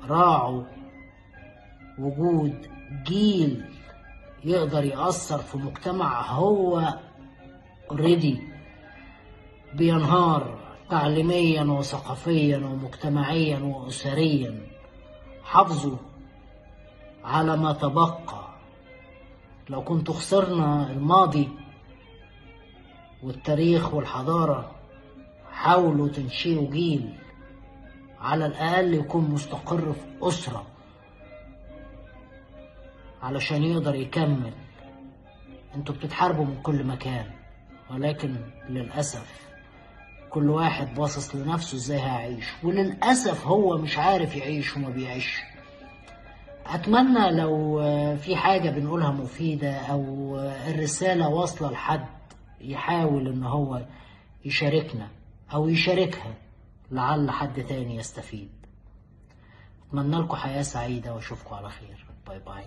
راعوا وجود جيل يقدر يأثر في مجتمع هو اوريدي بينهار تعليميا وثقافيا ومجتمعيا وأسريا. حافظوا على ما تبقى. لو كنتوا خسرنا الماضي والتاريخ والحضارة، حاولوا تنشئوا جيل على الأقل يكون مستقر في أسرة علشان يقدر يكمل. انتوا بتتحاربوا من كل مكان، ولكن للأسف كل واحد باصص لنفسه ازاي هيعيش، وللأسف هو مش عارف يعيش وما بيعيش. أتمنى لو في حاجة بنقولها مفيدة أو الرسالة واصلة لحد يحاول إن هو يشاركنا أو يشاركها، لعل حد تاني يستفيد. أتمنى لكم حياة سعيدة وأشوفكم على خير. باي باي.